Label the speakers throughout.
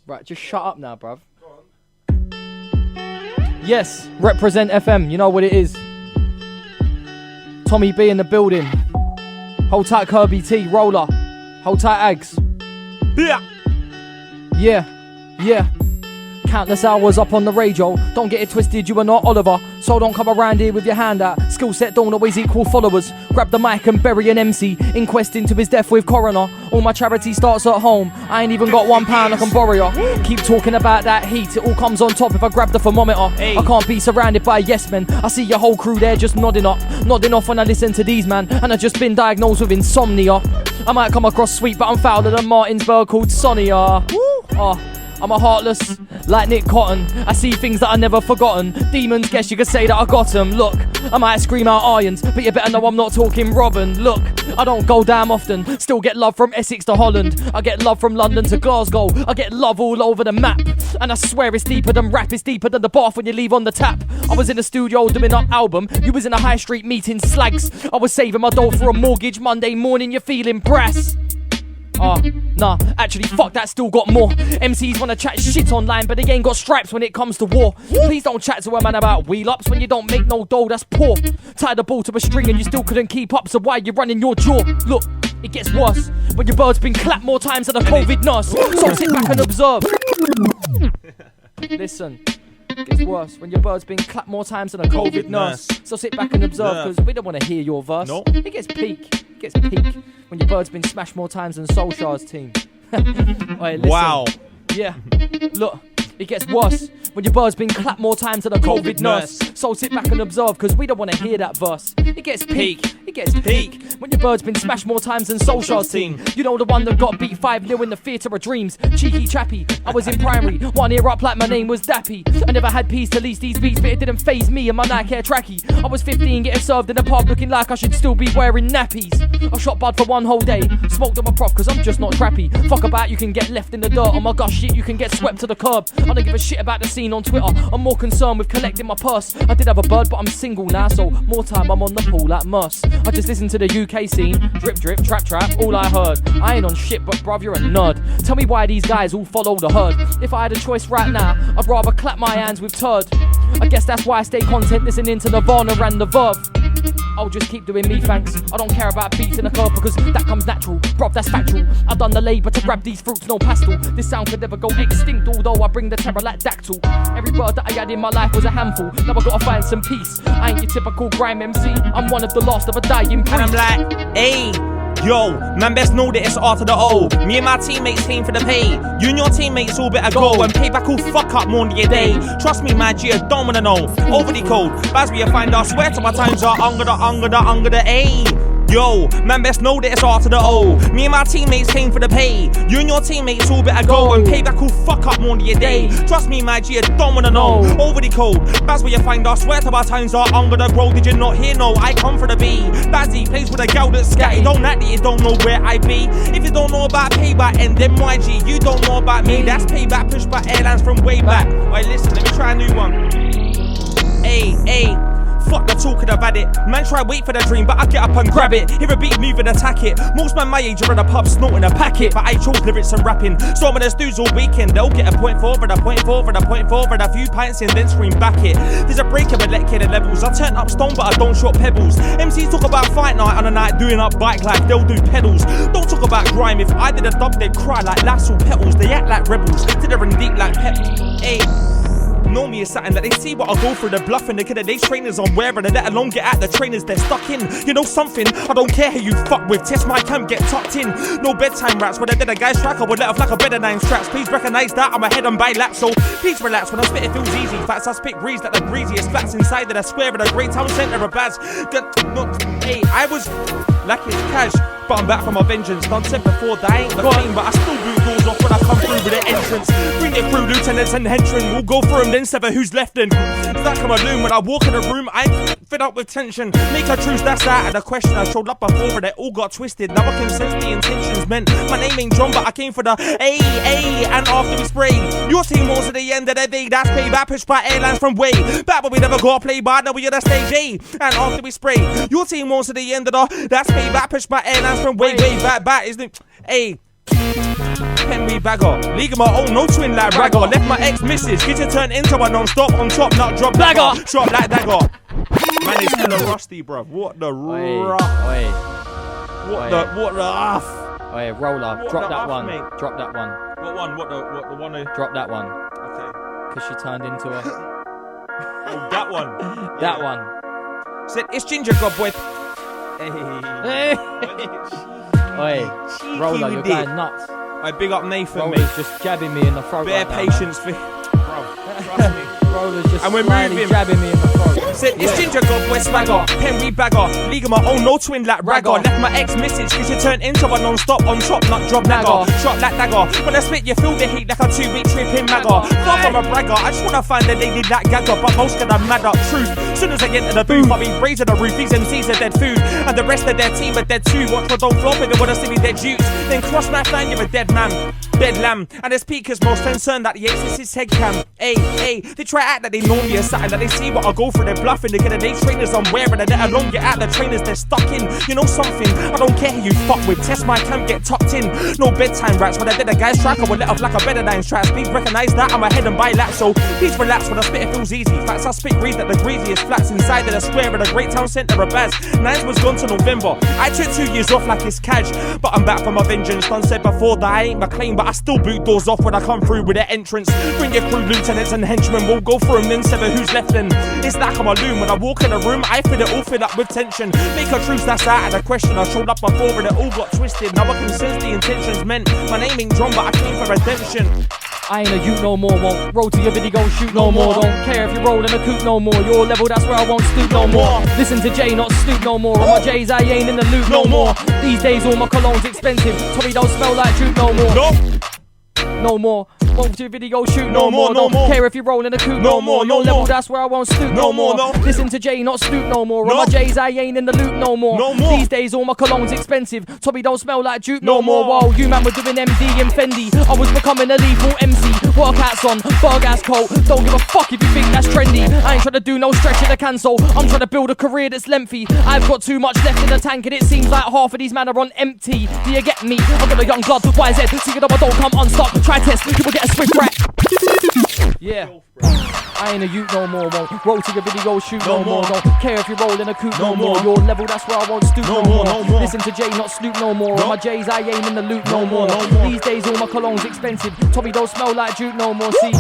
Speaker 1: Right, just shut up now, bruv. Yes, Reprezent FM, you know what it is. Tommy B in the building. Hold tight, Kirby T, Rolla. Hold tight, Ags. Yeah. Countless hours up on the radio. Don't get it twisted, you are not Oliver. So don't come around here with your hand out. Skill set don't always equal followers. Grab the mic and bury an MC. Inquest into his death with coroner. All my charity starts at home. I ain't even got £1 I can borrow ya. Keep talking about that heat. It all comes on top if I grab the thermometer. I can't be surrounded by yes men. I see your whole crew there just nodding up. Nodding off when I listen to these man. And I've just been diagnosed with insomnia. I might come across sweet but I'm fouler than Martinsburg called Sonia. I'm a heartless, like Nick Cotton. I see things that I never forgotten. Demons, guess you could say that I got them. Look, I might scream out irons, but you better know I'm not talking Robin. Look, I don't go damn often. Still get love from Essex to Holland. I get love from London to Glasgow. I get love all over the map. And I swear it's deeper than rap. It's deeper than the bath when you leave on the tap. I was in the studio doing up album. You was in a high street meeting slags. I was saving my dough for a mortgage. Monday morning you're feeling brass. Nah, actually fuck that, still got more. MCs wanna chat shit online, but they ain't got stripes when it comes to war. Please don't chat to a man about wheel-ups when you don't make no dough, that's poor. Tied the ball to a string and you still couldn't keep up, so why you running your jaw? Look, it gets worse when your bird's been clapped more times than a COVID nurse. So sit back and observe. Listen, it gets worse when your bird's been clapped more times than a COVID nurse. So sit back and observe, cause we don't wanna hear your verse. It gets peak. When your bird's been smashed more times than Solskjaer's team. Oi, listen. Wow. Yeah. Look, it gets worse when your bird's been clapped more times than a COVID nurse. So sit back and observe, cause we don't want to hear that verse. It gets peak. When your bird's been smashed more times than Solskjaer's team. You know the one that got beat 5-0 in the theatre of dreams. Cheeky chappy, I was in primary. 1 ear up like my name was Dappy. I never had peace to lease these beats, but it didn't faze me and my Nike Air trackie. I was 15 getting served in the pub looking like I should still be wearing nappies. I shot bud for 1 whole day. Smoked on my prof cause I'm just not trappy. Fuck about you can get left in the dirt. Oh my gosh shit, you can get swept to the curb. I don't give a shit about the scene on Twitter. I'm more concerned with collecting my purse. I did have a bird but I'm single now, so more time I'm on the pool like Merce. I just listened to the UK scene. Drip drip, trap trap, all I heard. I ain't on shit but bruv you're a nerd. Tell me why these guys all follow the herd. If I had a choice right now, I'd rather clap my hands with turd. I guess that's why I stay content listening to Nirvana and the Verve. I'll just keep doing me, thanks. I don't care about beats in the curb because that comes natural. Bruv, that's factual. I've done the labour to grab these fruits, no pastel. This sound could never go extinct, although I bring the terror like dactyl. Every bird that I had in my life was a handful. Now I gotta find some peace. I ain't your typical grime MC. I'm one of the last of a dying breed. And I'm like, hey. Yo, man best know that it's R to the O. Me and my teammates came for the pay. You and your teammates all better go and Payback will fuck up more than your day. Trust me, my G, I don't wanna know. Overly cold, that's where you find I swear to my times are under the A. Yo, man best know that it's R to the O. Me and my teammates came for the pay. You and your teammates all better go and Payback will fuck up more than your day. Trust me, my G, I don't wanna know. Overly cold, that's where you find I swear to my times are under the road. Did you not hear? No, I come for the B. Bazzy plays with a gal that's scatty. Don't act that you don't know where I be. If you don't know about Payback and then YG, you don't know about me. That's Payback pushed by airlines from way back. Wait, listen, let me try a new one. Hey. Fuck the talking about it. Man try wait for the dream, but I get up and grab it. Hear a beat, move and attack it. Most man my age are in a pub snorting a packet, but I chose lyrics and rapping. So I'm in the studios all weekend. They'll get a point forward, a point forward, a point forward, a few pints in, then scream back it. There's a break of electric levels. I turn up stone, but I don't shot pebbles. MCs talk about fight night on a night, doing up bike life. They'll do pedals. Don't talk about grime. If I did a dub, they'd cry like lasso petals. They act like rebels, to the ring deep like pep. Hey. Know me as something that they see what I go through. The bluffing, the kid of these trainers I'm wearing, and let alone get at the trainers they're stuck in. You know something? I don't care who you fuck with. Test my cam, get tucked in. No bedtime raps. When I did a guy's track, I would let off like a bed of 9 straps. Please recognize that I'm ahead and by lap, so please relax. When I spit, it feels easy. Facts I spit breeze like the breeziest flats inside of the square of the great town centre of Baz. Hey, I was like it's cash, but I'm back from my vengeance. Done said before that I ain't the thing, but I still boot doors off when I come through with the entrance. Bring it through, lieutenants and henchmen. We'll go through them, then sever who's left in. Does that come alone when I walk in the room? I'm fed up with tension. Make a truce, that's out of the question. I showed up before, but they all got twisted. Now I can sense the intentions meant. My name ain't John, but I came for the A. And after we spray, your team was at the end of the day. That's Payback pushed by airlines from way back, but we never got to play by. Now we at the stage A. And after we spray, your team was at the end of the. That's Payback pushed by airlines from way back. Is the A.
Speaker 2: Henry bagger. League of my own, no twin like ragger. Left my ex-missus, get to turn into a non-stop. On top, not drop dagger. Drop like dagger. Man, it's kinda rusty, bruv. What the rough? What the off?
Speaker 1: Oi, Rolla, drop that one. Drop that one.
Speaker 2: What one? What the one?
Speaker 1: Drop that one.
Speaker 2: Okay.
Speaker 1: Cause she turned into a.
Speaker 2: Oh, that one.
Speaker 1: That one.
Speaker 2: Said it's Ginger God boy.
Speaker 1: Hey. Oi, Rolla, you're going nuts.
Speaker 2: I big up Nathan,
Speaker 1: Rolla's
Speaker 2: mate.
Speaker 1: just jabbing me in the throat.
Speaker 2: Bare
Speaker 1: right
Speaker 2: patience for. Bro, trust me.
Speaker 1: Rolla's just
Speaker 2: And we're
Speaker 1: slyly
Speaker 2: moving.
Speaker 1: jabbing me in the throat.
Speaker 2: Said it's Ginger God boy swagger, Henry bagger, League of my own, no twin like ragger. Left my ex-missus, cause you turn into a non-stop. On top, not drop nagger. Shot like dagger. When I spit, you feel the heat like a 2-week trip in Magger. Far from a bragger, I just wanna find a lady like Gagger, but most of them mad up. Truth, soon as I enter the booth, I'll be raising the roof. These MCs are dead food, and the rest of their team are dead too. Watch for don't flop if they wanna see me dead juice. Then cross my line, you're a dead man. Dead lamb, and the speakers most concerned that the X is head cam. Hey, they try to act that they know me or something, that they see what I go through, they're bluffing. They get a day trainers I'm wearing, and let alone get out the trainers they're stuck in. You know something, I don't care who you fuck with. Test my camp, get tucked in. No bedtime rats, when I did a guy's track, I would let off like a better than tracks. Please recognize that I'm ahead and by lap, so please relax when I spit, it feels easy. Facts I spit read that the greasiest flats inside of the square of the great town centre of Baz. Nines was gone to November. I took 2 years off like it's cash, but I'm back for my vengeance. Done said before that I ain't McLean, but I still boot doors off when I come through with the entrance. Bring your crew, lieutenants and henchmen, we'll go through them, then sever who's left then. It's like I'm a loon, when I walk in a room, I feel it all filled up with tension. Make a truce, that's out of the question. I showed up before and it all got twisted. Now I can sense the intentions meant. My name ain't John, but I came for redemption.
Speaker 1: I ain't a you no more, won't roll to your video, shoot no more. Don't care if you're rolling a coupe no more. Your level, that's where I won't stoop no more. Listen to Jay, not Snoop no more. On my J's, I ain't in the loop no more. These days, all my cologne's expensive. Tommy don't smell like Juke no more. No more. Won't do video shoot no more. Don't care if you're rolling a coupe no more. Your level, that's where I won't stoop no more. Listen to Jay, not Snoop no more. On my J's, I ain't in the loop no more. These days, all my cologne's expensive. Tommy don't smell like Juke no more. Whoa, you man were doing MD and Fendi. I was becoming a lethal MC. Workouts on, bug ass coat. Don't give a fuck if you think that's trendy. I ain't trying to do no stretching to cancel. I'm trying to build a career that's lengthy. I've got too much left in the tank, and it seems like half of these men are on empty. Do you get me? I've got a young blood, YZ. See it up, I don't come unstuck. Try test, you will get a swift rat. Yeah. I ain't a ute no more, won't roll to your video, shoot no more. Don't care if you're rolling a coupe no more. Your level, that's where I won't stoop no more. Listen to Jay, not Snoop no more. On my J's, I ain't in the loop no more. These days, all my cologne's expensive. Tommy don't smell like Juke no more. See,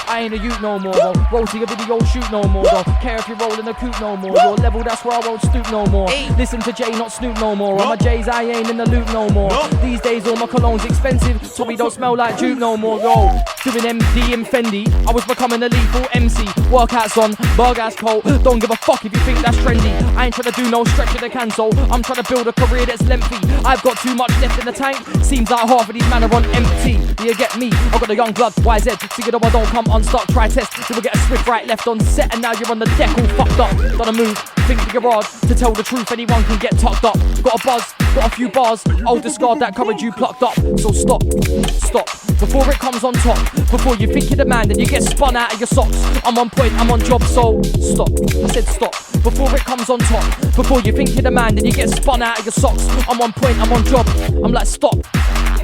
Speaker 1: I ain't a ute no more. Won't roll to your video, shoot no more. Don't care if you're rolling a coupe no more. Your level, that's where I won't stoop no more. Listen to Jay, not Snoop no more. On my J's, I ain't in the loop no more. These days, all my cologne's expensive. Tommy don't smell like Juke no more. Yo, doing MD and Fendi. I was becoming a lethal MC. Workouts on, bug ass coat. Don't give a fuck if you think that's trendy. I ain't trying to do no stretching to cancel. I'm trying to build a career that's lengthy. I've got too much left in the tank. Seems like half of these men are on empty. Do you get me? I've got a young blood, YZ. See it up, I don't come unstuck. Try test, you will get a swift right left on set. And now you're on the deck all fucked up. Done a move, think the garage. To tell the truth, anyone can get tucked up. Got a buzz, got a few bars. I'll discard that courage you plucked up. So stop, before it comes on top. Before you think you're the man, then you get spun out of your socks. I'm on point, I'm on job, so stop. I said stop, before it comes on top. Before you think you're the man, then you get spun out of your socks. I'm on point, I'm on job. I'm like stop,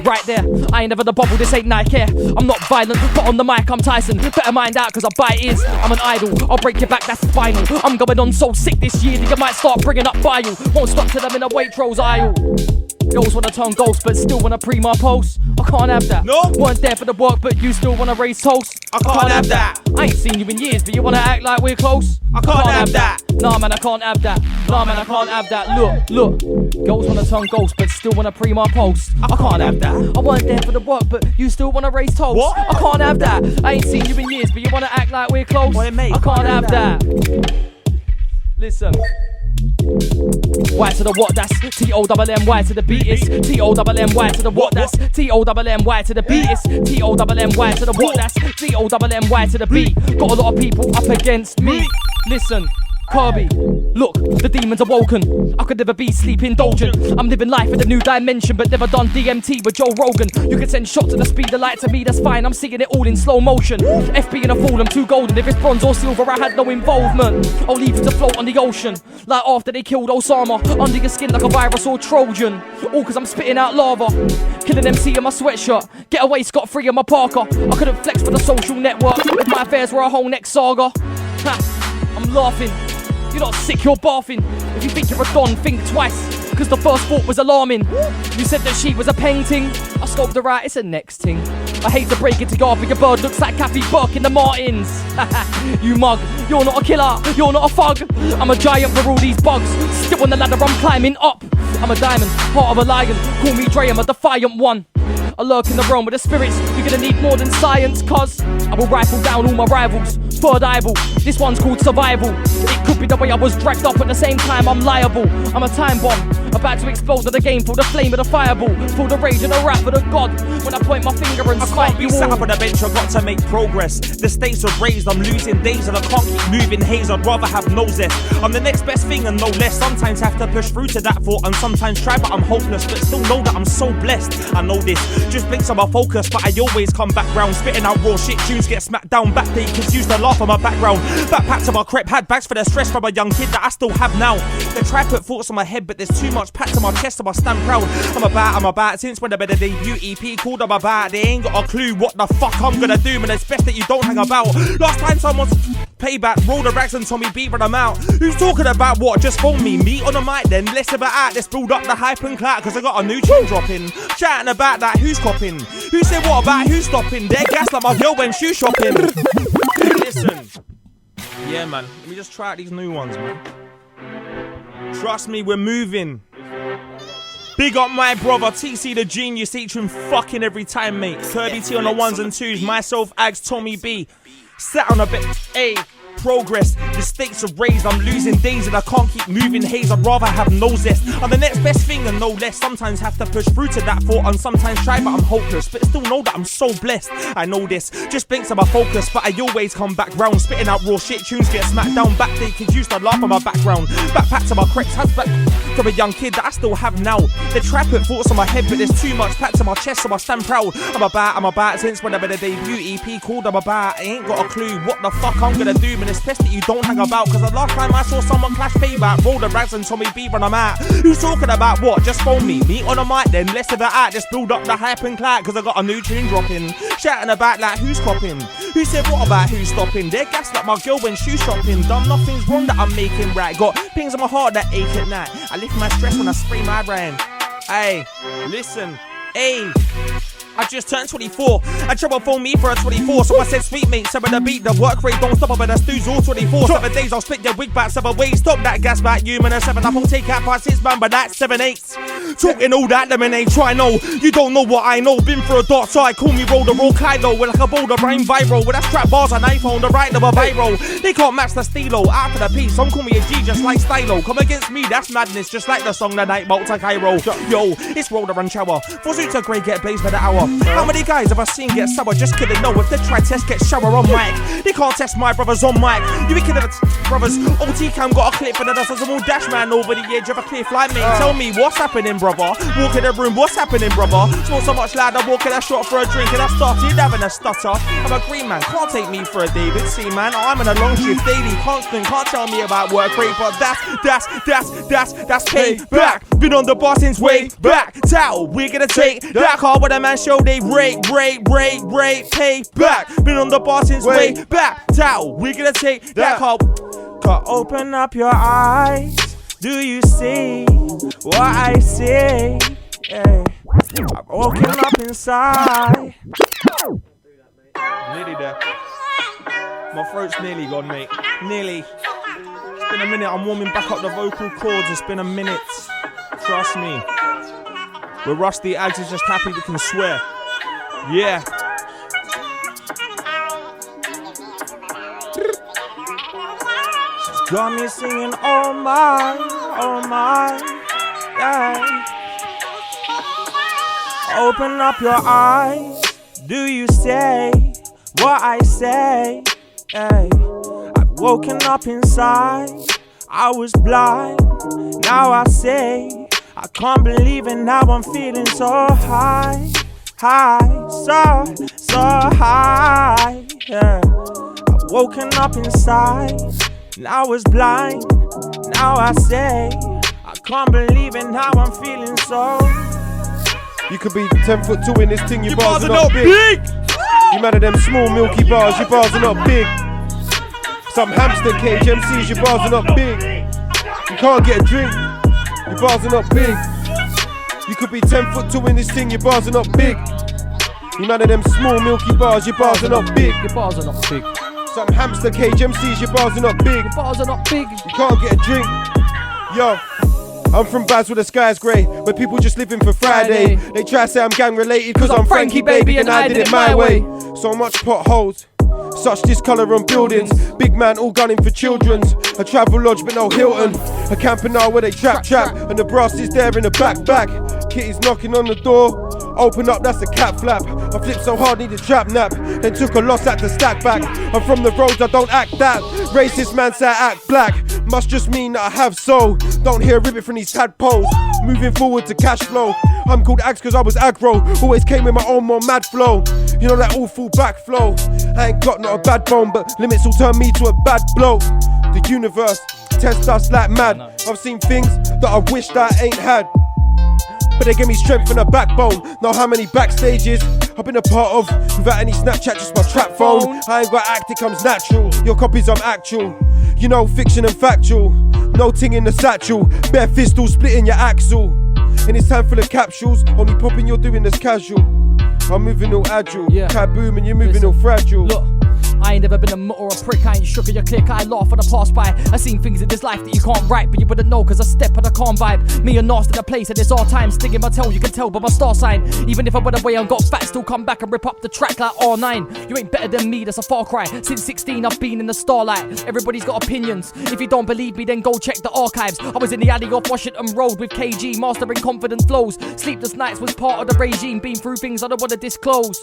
Speaker 1: right there. I ain't never the bubble, this ain't Nike. I'm not violent, but on the mic I'm Tyson. Better mind out, cause I bite ears. I'm an idol, I'll break your back, that's final. I'm going on so sick this year that you might start bringing up bile. Won't stop till I'm in a Waitrose aisle. Girls wanna turn ghost, but still wanna pre my post. I can't have that.
Speaker 2: No.
Speaker 1: Weren't there for the work, but you still wanna raise toast.
Speaker 2: I can't have that.
Speaker 1: I ain't seen you in years, but you wanna act like we're close.
Speaker 2: I can't have that.
Speaker 1: Nah man, I can't have that. Nah man, I can't have that. Look. Girls wanna turn ghost, but still wanna pre my post. I can't have that. I weren't there for the work, but you still wanna raise toast.
Speaker 2: What?
Speaker 1: I can't have that. I ain't seen you in years, but you wanna act like we're close.
Speaker 2: Boy, mate,
Speaker 1: I can't have that. Listen. Y to the what, that's T-O-M-M-Y to the beat is T-O-M-M-Y to the what, that's T-O-M-M-Y to the beat is T-O-M-M-Y to the what, that's T-O-M-M-Y to the beat. Got a lot of people up against me. Listen, Kirby. Look, the demons awoken. I could never be sleep indulgent. I'm living life in a new dimension, but never done DMT with Joe Rogan. You can send shots at the speed of light to me, that's fine. I'm seeing it all in slow motion. FB and a fool, I'm too golden. If it's bronze or silver, I had no involvement. I'll leave it to float on the ocean, like after they killed Osama. Under your skin like a virus or Trojan. All cause I'm spitting out lava. Killing MC in my sweatshirt. Get away scot-free in my Parker. I couldn't flex for the social network if my affairs were a whole next saga. Ha, I'm laughing. You're not sick, you're barfing. If you think you're a don, think twice, cause the first thought was alarming. You said that she was a painting. I scoped her out, it's a next thing. I hate to break it to you, but your bird looks like Kathy Burke in the Martins. You mug, you're not a killer, you're not a thug. I'm a giant for all these bugs. Still on the ladder, I'm climbing up. I'm a diamond, heart of a lion. Call me Dre, I'm a defiant one. I lurk in the realm with the spirits. You're gonna need more than science, cuz I will rifle down all my rivals. Third eyeball, this one's called survival. It could be the way I was dragged up, at the same time I'm liable. I'm a time bomb, about to explode at the game. Feel the flame of the fireball, feel the rage of the wrath of the god. When I point my finger and
Speaker 2: I can't be sat up on the bench, I've got to make progress. The stakes are raised, I'm losing days and I can't keep moving haze. I'd rather have no zest. I'm the next best thing and no less. Sometimes have to push through to that thought and sometimes try, but I'm hopeless. But still know that I'm so blessed. I know this, just blinks on my focus, but I always come back round. Spitting out raw shit, tunes get smacked down. Back day, kids used to laugh on my background. Backpacks of my crep, had bags for the stress from a young kid that I still have now. They try put thoughts on my head, but there's too much packed on my chest, so I stand proud. I'm about, since when I better debut EP called I'm about. They ain't got a clue what the fuck I'm gonna do, man. It's best that you don't hang about. Last time someone's Payback, roll the rags and Tommy B when I'm out. Who's talking about what? Just phone me. Me on the mic then, less about out. Let's build up the hype and clout, cause I got a new tune dropping. Chatting about that, who's copping? Who said what about who's stopping? They're gas like my girl when shoe shopping. Listen. Yeah, man. Let me just try out these new ones, man. Trust me, we're moving. Big up my brother, TC the Genius, featuring fucking every time, mate. Kirby T on the ones and twos, myself, Ags, Tommy B. Sat on a bit, ayy. Progress, the stakes are raised. I'm losing days and I can't keep moving haze. I'd rather have no zest. I'm the next best thing and no less. Sometimes have to push through to that thought and sometimes try, but I'm hopeless. But still know that I'm so blessed. I know this, just blinks on my focus, but I always come back round. Spitting out raw shit, tunes get smacked down. Back day, kids used to laugh on my background. Backpack to my creps, hands back from a young kid that I still have now. They try put thoughts on my head, but there's too much packed to my chest, so I stand proud. I'm about, since when I better debut EP called I'm about. I ain't got a clue what the fuck I'm gonna do, man. It's best that you don't hang about, cause the last time I saw someone clash Payback, roll the rags and Tommy B when I'm out. Who's talking about what? Just phone me. Me on the mic then, less of it out. Just build up the hype and clout, cause I got a new tune dropping. Shouting about like who's copping? Who said what about who's stopping? They're gas like my girl when shoe shopping. Dumb, nothing's wrong that I'm making right. Got pings on my heart that ache at night. I lift my stress when I spray my brain. Hey, listen, hey. I just turned 24. I trouble phone me for a 24. So I said, sweet mate, 7 the beat, the work rate don't stop. But the stew's all 24. 7 days, I'll split your wig back 7 ways. Stop that gas back, you man. A 7 up, I'll take out by 6 man, but that's 7/8. Talking all that lemonade, try no. You don't know what I know. Been for a dark side, call me roll the roll Kaido. With like a boulder rhyme viral. With a strap bars and iPhone, the right of a viral. They can't match the stilo. After the piece, some call me a G just like Stylo. Come against me, that's madness. Just like the song The Night Bolt to Cairo. Yo, it's roller and shower. For suits are grey, get blazed by the hour. How many guys have I seen get sour? Just kidding, no. If they try test, get shower on mic. They can't test my brothers on mic. You be kidding brothers. OT Cam got a clip for the dust as a more dash man over the edge of a cliff like me. Tell me what's happening, brother. Walk in the room, what's happening, brother? Smoke so much loud, I walk in a shot for a drink and I started having a stutter. I'm a green man, can't take me for a David. See man, I'm in a long shift daily, constant. Can't tell me about work rate, but that's payback. Been on the bar since way back. Towel, we're gonna take that car with a man show they rate, payback. Been on the bar since way back. Towel, we're gonna take that car. Can't open up your eyes. Do you see what I see? Yeah. I'm woken up inside. Nearly there. My throat's nearly gone, mate. Nearly. It's been a minute. I'm warming back up the vocal cords. It's been a minute. Trust me. We're rusty. Ags is just happy we can swear. Yeah. She's got me singing, oh my, yeah. Open up your eyes. Do you say what I say? Yeah. I've woken up inside. I was blind, now I say I can't believe it, now I'm feeling so high, so high, yeah. I've woken up inside, now I was blind, now I say I can't believe it, now I'm feeling so.
Speaker 3: You could be 10'2" in this thing, your bars are not big. You mad at them small milky bars, your bars are not big. Some hamster cage MCs, your bars are not big. You can't get a drink, your bars are not big. You could be 10'2" in this thing, your bars are not big. You mad at them small milky bars, your bars are not big.
Speaker 1: Your bars are not big.
Speaker 3: Some hamster cage MCs, your bars are not big.
Speaker 1: Your bars are not big.
Speaker 3: You can't get a drink. Yo, I'm from Baz where the sky's grey, where people just living for Friday. They try to say I'm gang related cause I'm Frankie baby and I did it my way. So much potholes, such discolour on buildings. Big man all gunning for children's. A travel lodge but no Hilton. A campanile where they trap. And the brass is there in the back. Kitty's knocking on the door. Open up, that's a cat flap. I flipped so hard, need a trap nap. Then took a loss, had to stack back. I'm from the roads, I don't act that. Racist man say I act black. Must just mean that I have soul. Don't hear a ribbit from these tadpoles. Moving forward to cash flow. I'm called Axe cause I was aggro. Always came with my own more mad flow. You know that awful back flow. I ain't got not a bad bone, but limits will turn me to a bad blow. The universe tests us like mad. I've seen things that I wished I ain't had, but they give me strength and a backbone. Know how many backstages I've been a part of without any Snapchat, just my trap phone. I ain't got act, it comes natural. Your copies, I'm actual. You know, fiction and factual. No ting in the satchel. Bare fistles splitting your axle. In this time full of capsules, only popping you're doing this casual. I'm moving all agile, kaboom, and you're moving all fragile.
Speaker 1: Look, I ain't never been a mutt or a prick, I ain't shook at your click, I laugh when I pass by. I seen things in this life that you can't write, but you wouldn't know cause I step on a calm vibe. Me and Nas in the place and it's all time, stinging my tail, you can tell by my star sign. Even if I went away and got fat, still come back and rip up the track like R9. You ain't better than me, that's a far cry. Since 16 I've been in the starlight. Everybody's got opinions, if you don't believe me then go check the archives. I was in the alley off Washington Road with KG, mastering confident flows. Sleepless nights was part of the regime, been through things I don't wanna disclose.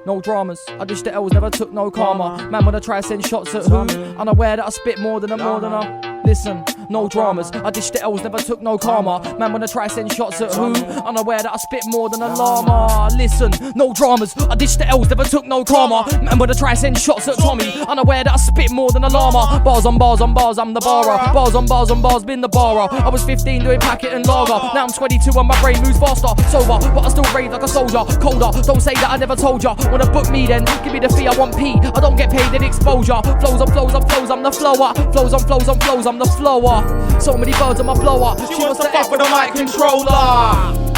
Speaker 1: No dramas, I dish the L's, never took no karma. Man wanna try send shots at who? Unaware that I spit more than a listen, no dramas, I dish the L's, never took no karma. Man wanna try send shots at who? Unaware that I spit more than a llama. Listen, no dramas, I dish the L's, never took no karma. Man wanna try send shots at Tommy. Unaware that I spit more than a llama. Bars on bars on bars, I'm the barra. Bars on bars on bars, been the barra. I was 15 doing packet and lager. Now I'm 22 and my brain moves faster. Sober, but I still rave like a soldier. Colder, don't say that I never told ya. Wanna book me then, give me the fee, I want P. I don't get paid in exposure. Flows on flows on flows, I'm the flower. Flows on flows on flows, I'm the flower. So many birds on my blower. She wants to F with a mic controller.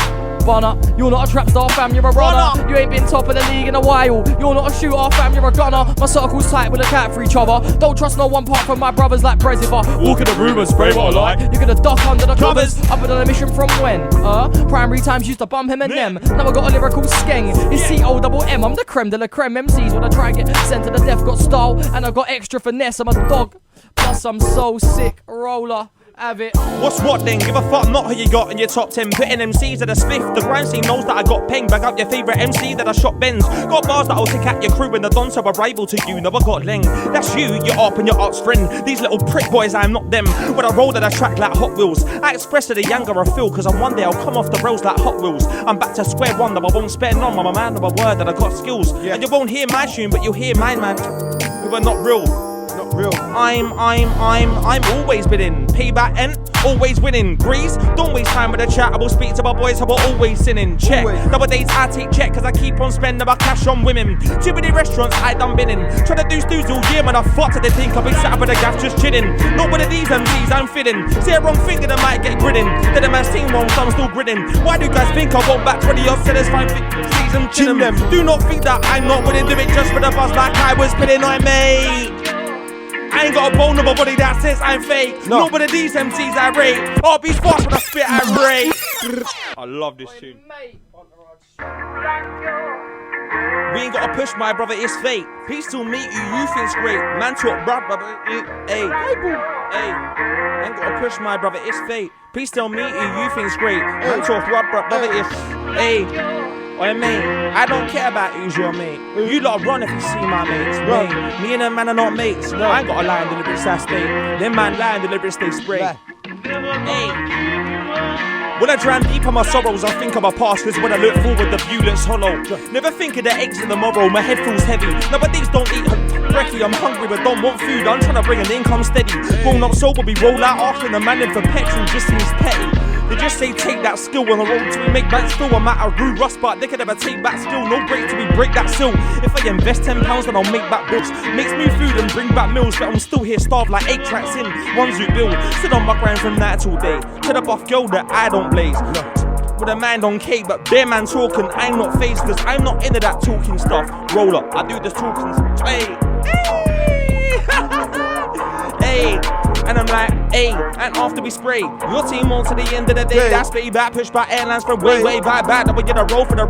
Speaker 1: Bunner, you're not a trap star fam, you're a runner. You ain't been top of the league in a while. You're not a shooter fam, you're a gunner. My circle's tight, we look out for each other. Don't trust no one apart from my brothers like Breziver. Walk in the room and spray what I like. You're gonna duck under the covers. I've been on a mission from when? Primary times used to bump him and them. Now I got a lyrical skeng. It's C-O-double-M, I'm the creme de la creme. MCs when I try and get sent to the death. Got style and I got extra finesse. I'm a dog, plus I'm so sick. Roller. Have it.
Speaker 2: What's what then? Give a fuck not who you got in your top 10. Putting MCs at a spliff. The grime scene knows that I got peng. Bag up your favourite MC that I shot Benz. Got bars that'll tick at your crew and the dons are a rival to you. No, I got Leng. That's you, you're up and your art's friend. These little prick boys, I'm not them. When I roll at a track like Hot Wheels, I express to the younger I feel, cause one day I'll come off the rails like Hot Wheels. I'm back to square one, though I won't spare none. I'm a man of a word that I got skills. And you won't hear my tune, but you'll hear mine, man. Who are not real. I'm always winning. Payback and always winning. Grease, don't waste time with the chat. I will speak to my boys who are always sinning. Check. Nowadays I take check cause I keep on spending my cash on women. Too many restaurants I done been in. Try to do stews all year, man. I thought that they think I've been sat up with the gaff just chilling. Not one of these MCs I'm fitting. Say a wrong thing and I might get grinning. Then the man seen wrong, so I'm still grinning. Why do you guys think I won't back 20 odd sellers find season chin them? Do not think that I'm not willing to do it just for the buzz like I was spinning on mate. I ain't got a bone of a body that says I'm fake. No. Not one of these MCs I rate. RB's fast when I spit I rate. I love this tune. We ain't gotta push my brother, it's fate. Peace to meet you, you think's great. Man talk brother, hey. Ain't gotta push my brother, it's fate. Peace to meet you, you think's great. Man talk brother, it's hey. Oi mate, I don't care about who's your mate. You lot run if you see my mates.
Speaker 3: Run.
Speaker 2: Mate, me and them man are not mates. No. I ain't got a lie in the lyrics I state. Them man lie in the lyrics they spray. Hey. When I drown deep on my sorrows, I think of my past, cause when I look forward, the view looks hollow. Never think of the eggs in tomorrow, my head feels heavy. Nowadays don't eat brekkie, I'm hungry but don't want food, I'm trying to bring an income steady. Grown up sober, we roll out asking the man in for petrol, just seems petty. They just say take that skill on the road till we make back still. I'm at a rude rust, but they can never take back skill. No break till we break that seal. If I invest £10, then I'll make back bills. Makes me food and bring back meals, but I'm still here starved like 8 tracks in. One zoot bill, sit on my grind from night till day. To the buff girl that I don't blaze. With a mind on cake, but bare man talking. I'm not phased, cause I'm not into that talking stuff. Rolla, I do this talking. Hey, hey. And I'm like, hey, and after we spray, your team on to the end of the day. That's Payback, pushed by airlines from way back. Then we get a roll for the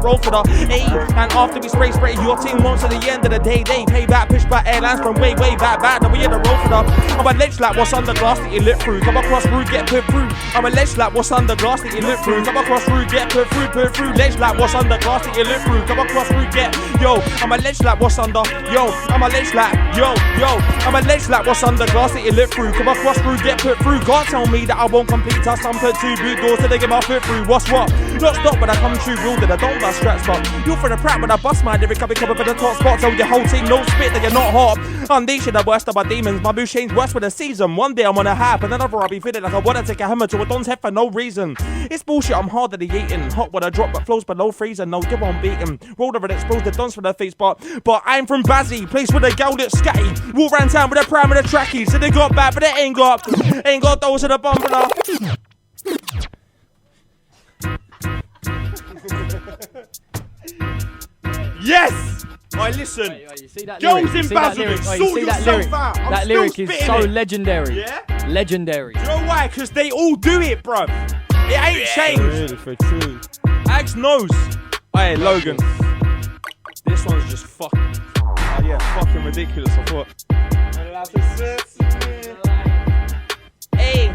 Speaker 2: hey. And after we spray, your team on to the end of the day. They Payback, pushed by airlines from way back. Then we get a roll for the I'm a ledge like what's under glass that you lit through. Come across rude, get put through. I'm a ledge like what's under glass that you lit through. Come across rude, get put through. Ledge like what's under glass that you lit through. Come across rude, get yo. I'm a ledge like what's under yo. I'm a ledge like yo. I'm a ledge like what's under glass that you lit through. Come across rude, get put through. Can't tell me that I won't complete. I stump at 2 boot doors till they get my foot through. What's what? Not stop when I come true real that I don't bust scratch but you're for the crap when I bust my lyric. I'll be covered for the top spot. Tell your whole team no spit that you're not hot. Unleashing the worst of my demons. My mood change worse with the season. One day I'm on a hype and another I'll be feeling like I wanna take a hammer to a don's head for no reason. It's bullshit, I'm harder than eating. Hot when I drop but flows below freezing. No, give on beating. Roll over and expose the dons for the face but I'm from Bazzy, place with a gal that's scatty. Walk round town with a prime and a trackie. So they got bad but they ain't got those in the bumper. Yes! Alright, listen.
Speaker 1: Wait, you see that
Speaker 2: Girls
Speaker 1: lyric?
Speaker 2: in Basel, sort yourself out.
Speaker 1: That lyric is so legendary.
Speaker 2: Yeah?
Speaker 1: Legendary.
Speaker 2: Do you know why? Because they all do it, bruv. It ain't changed.
Speaker 3: Really, for true.
Speaker 2: Axe knows. Hey, Logan. This one's just fucking. Oh, yeah, fucking ridiculous, I thought. Hey.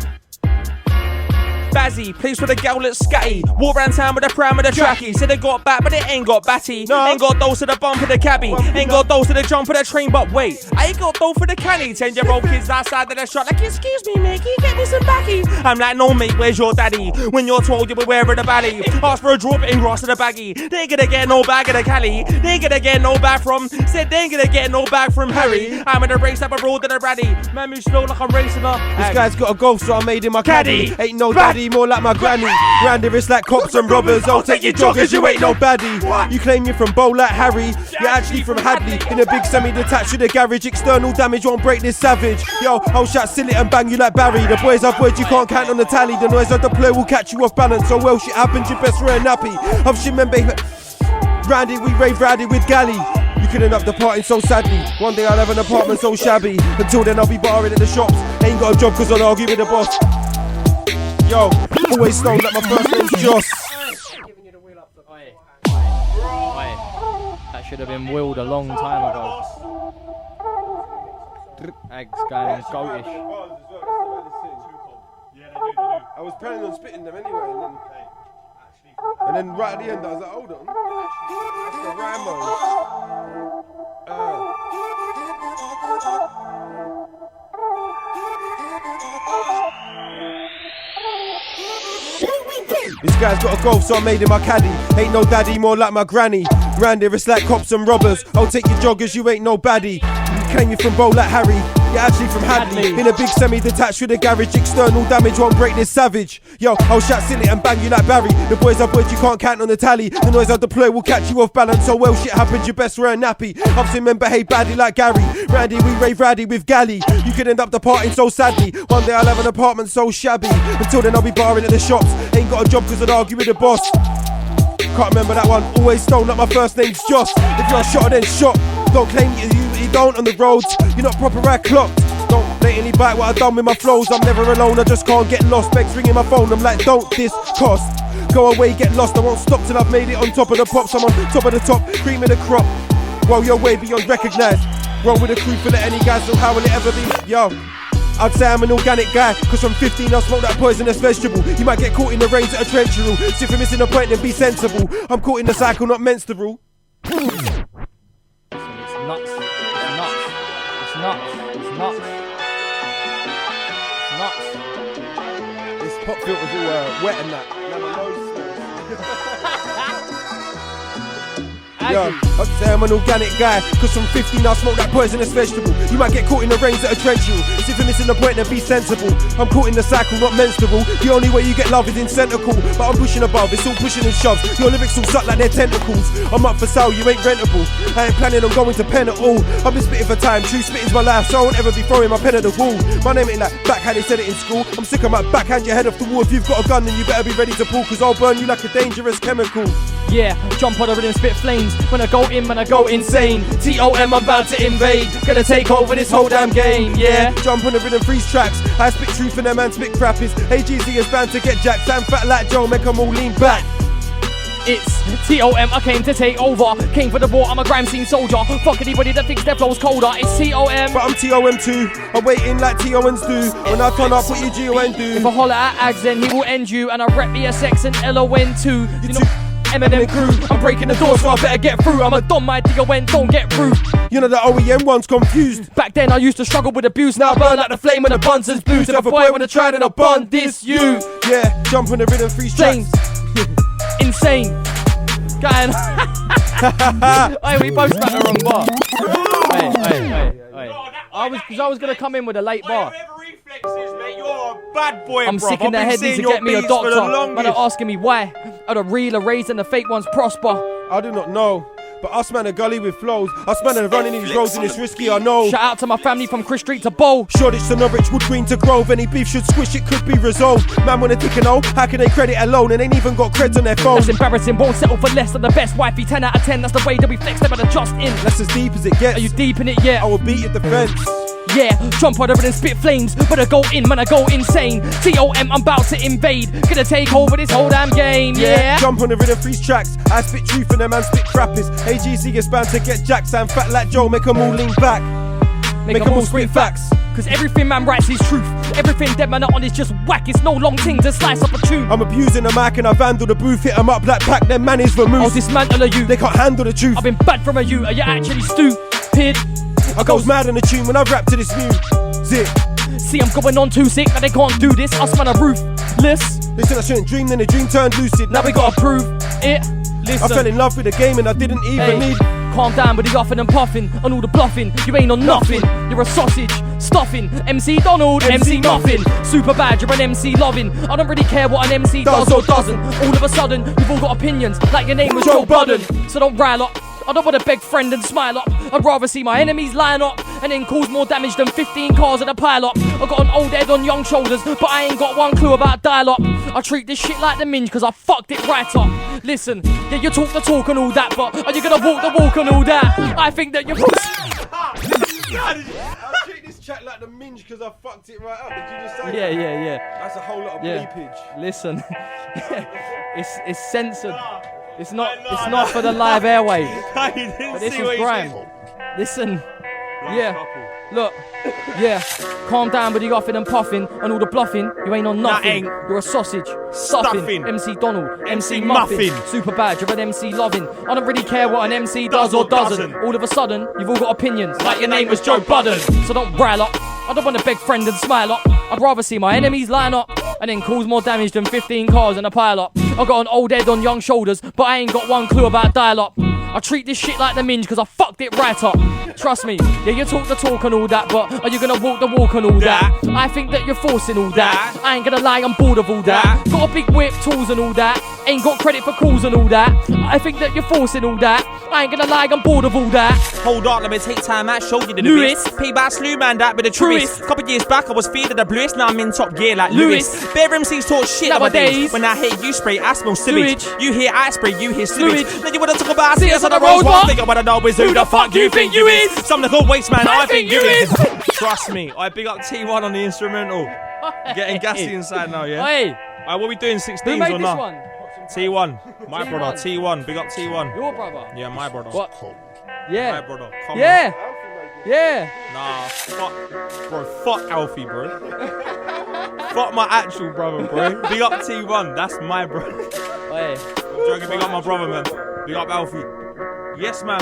Speaker 2: Bazzy, place with a gal that's scatty. Walk round town with a prime with a trackie. Said they got back, but it ain't got batty. No. Ain't got those to the bump of the cabbie. Ain't got those to the jump of the train, but wait, I ain't got those for the canny. 10-year-old kids outside of the shop like, excuse me, mate, can you get me some backy? I'm like, no, mate, where's your daddy? When you're told you were wearing a bally. Ask for a drop in grass of the baggy. They ain't gonna get no bag of the Cali. They ain't gonna get no bag from. Said they ain't gonna get no bag from Harry. I'm in a race up a road than a ratty. Man, move slow like I'm racing up.
Speaker 3: This guy's got a ghost, so I made him my caddy. Ain't no daddy, more like my granny. Round here it's like cops and robbers. I'll take your joggers, you ain't no baddie. You claim you're from Bow like Harry. You're actually from Hadley. In a big semi-detached with a garage. External damage won't break this savage. Yo, I'll shot silly and bang you like Barry. The boys have words you can't count on the tally. The noise of the play will catch you off balance. So well shit happens, you best wear a nappy. I'm shimmin' baby. Randy, we rave Randy with Galley. You could end up departing so sadly. One day I'll have an apartment so shabby. Until then I'll be barring at the shops. Ain't got a job cause I'll argue with the boss. Yo, always stoned like my first name's Joss.
Speaker 1: That should have been willed a long time ago. Eggs going goatish.
Speaker 3: I was planning on spitting them anyway, and then right at the end I was like, hold on. That's the This guy's got a golf, so I made him my caddy. Ain't no daddy, more like my granny. Round here it's like cops and robbers. I'll take your joggers, you ain't no baddie. You claim you from Bow like Harry. You're actually from Hadley. In a big semi-detached with a garage. External damage won't break this savage. Yo, I'll shot silly and bang you like Barry. The boys have words you can't count on the tally. The noise I deploy will catch you off balance. So well shit happens, you best wear a nappy. I've seen men behave badly like Gary. Randy, we rave Raddy with Galley. You could end up departing so sadly. One day I'll have an apartment so shabby. Until then I'll be barring at the shops. Ain't got a job cause I'd argue with the boss. Can't remember that one. Always stoned like my first name's Joss. If you're a shot then shot. Don't claim you don't on the roads. You're not proper right clocked. Don't blatantly bite what I've done with my flows. I'm never alone, I just can't get lost. Begs ringing my phone, I'm like, don't this cost. Go away, get lost, I won't stop till I've made it on top of the pops. I'm on top of the top, cream in the crop. While you're way beyond recognised. Roll with a crew full of any guys, so how will it ever be? Yo, I'd say I'm an organic guy, cause from 15 I'll smoke that poisonous vegetable. You might get caught in the rains at a trench rule. See if you're missing a point, then be sensible. I'm caught in the cycle, not menstrual.
Speaker 1: It's nuts.
Speaker 3: This pop filter's all wet and that. Yo, I'd say I'm an organic guy, cause from 15 I'll smoke that poisonous vegetable. You might get caught in the rains at a trench rule. See if you're missing the point, then be sensible. I'm caught in the cycle, not menstrual. The only way you get love is in centical. But I'm pushing above, it's all pushing and shoves. Your lyrics all suck like they're tentacles. I'm up for sale, you ain't rentable. I ain't planning on going to pen at all. I've been spitting for time, true spitting's my life, so I won't ever be throwing my pen at the wall. My name ain't like back how they said it in school. I'm sick, I might backhand your head off the wall. If you've got a gun, then you better be ready to pull, cause I'll burn you like a dangerous chemical.
Speaker 1: Yeah, jump on the rhythm, spit flames. When I go in, man, I go insane. T.O.M, I'm about to invade. Gonna take over this whole damn game, yeah.
Speaker 3: Jump on the rhythm, freeze tracks. I spit truth and them man spit crappies. AGZ is bound to get jacked. I'm fat like Joe, make them all lean back.
Speaker 1: It's T.O.M, I came to take over. Came for the war, I'm a grime scene soldier. Fuck anybody that thinks their flow's colder. It's T.O.M.
Speaker 3: But I'm T.O.M too. I'm waiting like T.O.Ns do. When I turn up, what you G.O.N do?
Speaker 1: If I holler at Ags, then he will end you. And I rep ESX and LON too. You know Eminem crew, I'm breaking the door, so I better get through. I'm a Don, my D.O.N, don't get rude.
Speaker 3: You know the OEM one's confused.
Speaker 1: Back then I used to struggle with abuse. Now I burn like the flame when the buns is blue. So if a boy wanna try, then I'll bun this you.
Speaker 3: Yeah, jump on the rhythm, freeze tracks.
Speaker 1: Insane. Going. Hey, we both spat the wrong bar. Hey. I was gonna come in with a late bar.
Speaker 2: You're a bad boy,
Speaker 1: I'm sick in the head, need to get me a doctor. Man are asking me why are the real erased and the fake ones prosper.
Speaker 3: I do not know, but us man are gully with flows. Us man are running these roads and it's risky, I know.
Speaker 1: Shout out to my family from Chris Street to Bow.
Speaker 3: Shoreditch to Norwich, Wood Green to Grove. Any beef should squish, it could be resolved. Man wanna tick an O, how can they credit alone? And ain't even got creds on their phone.
Speaker 1: That's embarrassing, won't settle for less than the best wifey. 10 out of 10, that's the way that we flex, they better just in.
Speaker 3: That's as deep as it gets.
Speaker 1: Are you deep in it yet?
Speaker 3: I will beat at the fence.
Speaker 1: Yeah, jump on the rhythm, spit flames. But I go in, man, I go insane. T.O.M, I'm about to invade. Gonna take over this whole damn game, yeah.
Speaker 3: Jump on the rhythm, freeze tracks. I spit truth and them man spit crappies. AGC is bound to get jacked. I'm fat like Joe, make them all lean back. Make them all spit facts.
Speaker 1: Cause everything man writes is truth. Everything dead man are on is just whack. It's no long thing to slice up a tune.
Speaker 3: I'm abusing the mic and I vandal the booth. Hit 'em up like pack, them man is vermouth.
Speaker 1: I'll dismantle you.
Speaker 3: They can't handle the truth.
Speaker 1: I've been bad from a you. Are you actually stupid?
Speaker 3: I goes mad on the tune when I rap to this music.
Speaker 1: See, I'm going on too sick, but they can't do this. Us man are ruthless.
Speaker 3: Listen, I shouldn't dream, then the dream turned lucid.
Speaker 1: Now we gotta prove it. Listen.
Speaker 3: I fell in love with the game and I didn't even need.
Speaker 1: Calm down with the huffing and puffing and all the bluffing. You ain't on nothing. You're a sausage, stuffing. MC Donald, MC Muffin. Super bad, you're an MC loving. I don't really care what an MC does or doesn't. All of a sudden, you've all got opinions like your name was Joe Budden. So don't rile up. I don't want to beg friend and smile up. I'd rather see my enemies line up and then cause more damage than 15 cars in a pile up. I got an old head on young shoulders, but I ain't got one clue about dial up. I treat this shit like the minge cause I fucked it right up. Listen, yeah, you talk the talk and all that, but are you gonna walk the walk and all that? I think that you're
Speaker 3: I treat this chat like the minge cause I fucked it right up. Did you just say that?
Speaker 1: Yeah.
Speaker 3: That's a whole lot of bleepage.
Speaker 1: Listen, it's censored. It's not for the live airway. But this is Grime. Listen, yeah, look, yeah. Calm down with the huffing and puffing and all the bluffing. You ain't on nothing. You're a sausage, stuffing. MC Donald, MC Muffin. Super bad, you're an MC loving. I don't really care what an MC does or doesn't. All of a sudden, you've all got opinions like your name was Joe Budden. So don't rile up. I don't want to beg friend and smile up. I'd rather see my enemies line up and then cause more damage than 15 cars in a pile up. I got an old head on young shoulders, but I ain't got one clue about dial up. I treat this shit like the minge cause I fucked it right up. Trust me, yeah, you talk the talk and all that, but are you gonna walk the walk and all that? I think that you're forcing all that. I ain't gonna lie, I'm bored of all that. Got a big whip, tools and all that. Ain't got credit for calls and all that. I think that you're forcing all that. I ain't gonna lie, I'm bored of all that.
Speaker 2: Hold up, let me take time out, showed you the
Speaker 1: Lewis.
Speaker 2: Payback slew man, that be the truest. Couple years back, I was feeding the bluest, now I'm in top gear like Lewis. Bare MCs talk shit nowadays. When I hear you spray, I smell sewage. You hear I spray, you hear sewage. Then you wanna talk about see us on the road, one thing I wanna know is who the fuck you think you is. Some little waste man, I think you is. Trust me, I big up T1 on the instrumental. Getting gassy inside now, yeah?
Speaker 1: Hey,
Speaker 2: what we doing, 16s
Speaker 1: who made
Speaker 2: or
Speaker 1: this
Speaker 2: not?
Speaker 1: one?
Speaker 2: T1, my brother, T1, big up T1.
Speaker 1: Your brother?
Speaker 2: Yeah, my brother.
Speaker 1: What? Yeah.
Speaker 2: My brother, come
Speaker 1: Yeah.
Speaker 2: on.
Speaker 1: Yeah.
Speaker 2: Nah, fuck Alfie, bro. Fuck my actual brother, bro. Big up T1, that's my bro.
Speaker 1: Hey.
Speaker 2: I'm joking, big up my brother, man. Big up Alfie. Yes, man.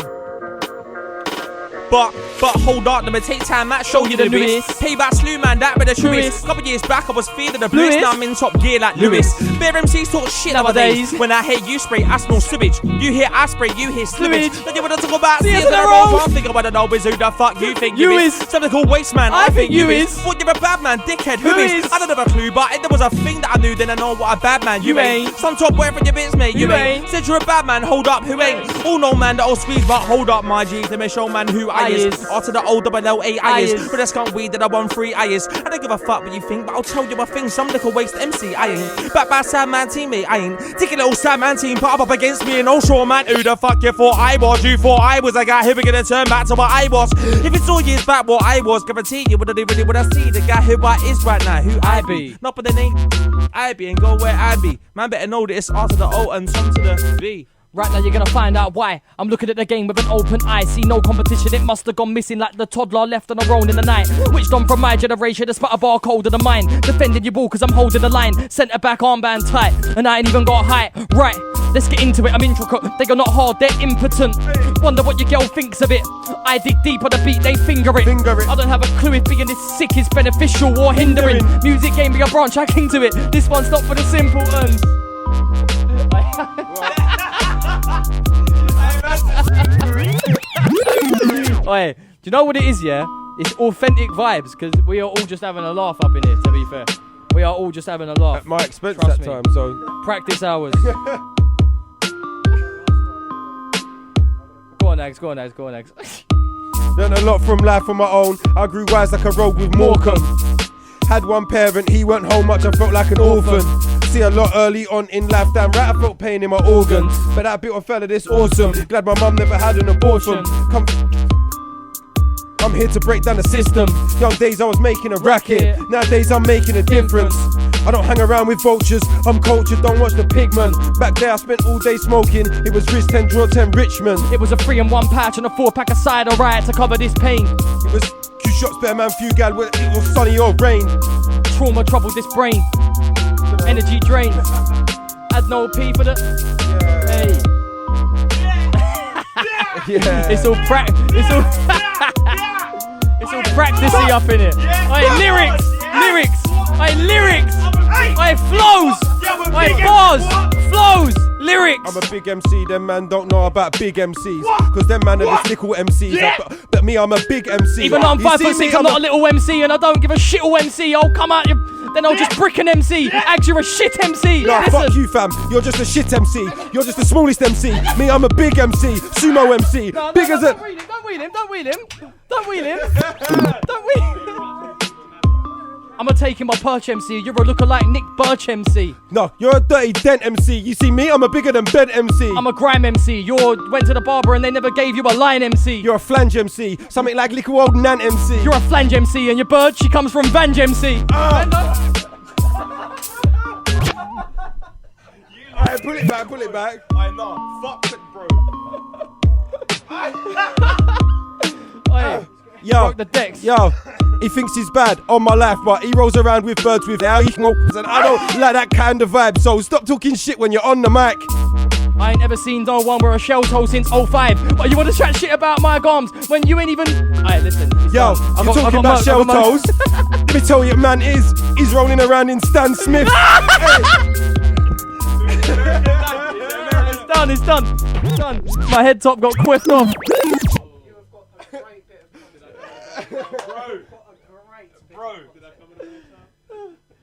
Speaker 2: But hold up, let me take time, that show you the newest. Payback slew, man, that be the truest. Couple years back, I was feeding the bliss. Now I'm in top gear like Lewis. Bare MCs talk shit nowadays. When I hear you spray, I smell sewage. You hear I spray, you hear slippage. Don't you wanna talk about see the road? I'm thinking about the know is who the fuck you think you is. Something called waste man, I think you is. Thought you're a bad man, dickhead, who is? I don't have a clue, but if there was a thing that I knew, then I know what a bad man you ain't. Some top boy from your bits, mate, you ain't. Said you're a bad man, hold up, who ain't? All know man, the old squeeze, but hold up, my G's. Let me show man who I is. After the old double-L-A I is. But that's can't weed that I won 3 I is. I don't give a fuck what you think, but I'll tell you a thing. Some little waste MC, I ain't. Back by sad man teammate, I ain't. Take a little sad man team, put up against me and oh sure man. Who the fuck you thought I was? You thought I was a guy who was gonna turn back to what I was. If it's all years back what I was, guarantee you wouldn't really would I see the guy who I is right now, who I be. Not but the name I be and go where I be. Man better know that it's R to the O and some to the B.
Speaker 1: Right now you're gonna find out why. I'm looking at the game with an open eye. See no competition, it must have gone missing like the toddler left on a road in the night. Which done from my generation, despite a bar colder than mine. Defending your ball cause I'm holding the line. Centre back armband tight, and I ain't even got height. Right, let's get into it, I'm intricate. They are not hard, they're impotent. Wonder what your girl thinks of it. I dig deep on the beat, they finger it. I don't have a clue if being this sick is beneficial or hindering. Music gave me a branch, I cling to it. This one's not for the simple uns. Oi, do you know what it is, yeah? It's authentic vibes, because we are all just having a laugh up in here, to be fair. We are all just having a laugh.
Speaker 3: At my expense
Speaker 1: Trust
Speaker 3: that
Speaker 1: me.
Speaker 3: time, so...
Speaker 1: Practice hours. Go on, Nags, go on, Nags, go on, Nags.
Speaker 3: Learned a lot from life on my own. I grew wise like a rogue with Morecambe. Had one parent, he weren't home much, I felt like an orphan. See a lot early on in life, damn right I felt pain in my organs. But that bit of fella, this awesome. Glad my mum never had an abortion. I'm here to break down the system. Young days I was making a racket. Nowadays I'm making a difference. I don't hang around with vultures, I'm cultured, don't watch the pigment. Back there I spent all day smoking. It was Riz 10, draw 10, Richmond.
Speaker 1: It was a 3-in-1 patch and a 4-pack of cider riot to cover this pain.
Speaker 3: It was Q shots, better man, few gal, whether it was sunny or rain.
Speaker 1: Trauma troubled this brain. Energy drained. Had no P for the... Hey.
Speaker 3: Yeah.
Speaker 1: It's all it's all practicey up in it. Hey, lyrics. Hey, lyrics. Hey, flows. Hey, bars. Flows. Lyrics.
Speaker 3: I'm a big MC, them man don't know about big MCs. Cause them man are just little MCs. But me, I'm a big MC.
Speaker 1: Even though I'm 5'6", I'm not a little MC, and I don't give a shit MC. I'll come out then I'll just brick an MC. Act you're a shit MC.
Speaker 3: Nah, fuck you fam, you're just a shit MC. You're just the smallest MC. Me, I'm a big MC, sumo MC.
Speaker 1: No,
Speaker 3: big as a...
Speaker 1: Don't wheel him. I'ma take him my perch MC. You're a lookalike Nick Birch MC.
Speaker 3: No, you're a dirty dent MC. You see me, I'm a bigger than bed MC.
Speaker 1: I'm a grime MC. You went to the barber and they never gave you a line MC.
Speaker 3: You're a flange MC. Something like little old Nan MC.
Speaker 1: You're a flange MC and your bird, she comes from Vange MC.
Speaker 3: Alright, pull it back.
Speaker 2: I know, fuck it, bro.
Speaker 1: Hey,
Speaker 3: yo,
Speaker 1: broke the decks.
Speaker 3: Yo, he thinks he's bad on my life, but he rolls around with birds with how he can and I don't like that kind of vibe, so stop talking shit when you're on the mic.
Speaker 1: I ain't ever seen no one with a shell toe since 05. But you wanna chat shit about my gums when you ain't even... Alright, listen.
Speaker 3: Yo, you're talking about shell toes. Let me tell you, man, he's rolling around in Stan Smith.
Speaker 1: It's done. My head top got quiffed off.
Speaker 2: Bro.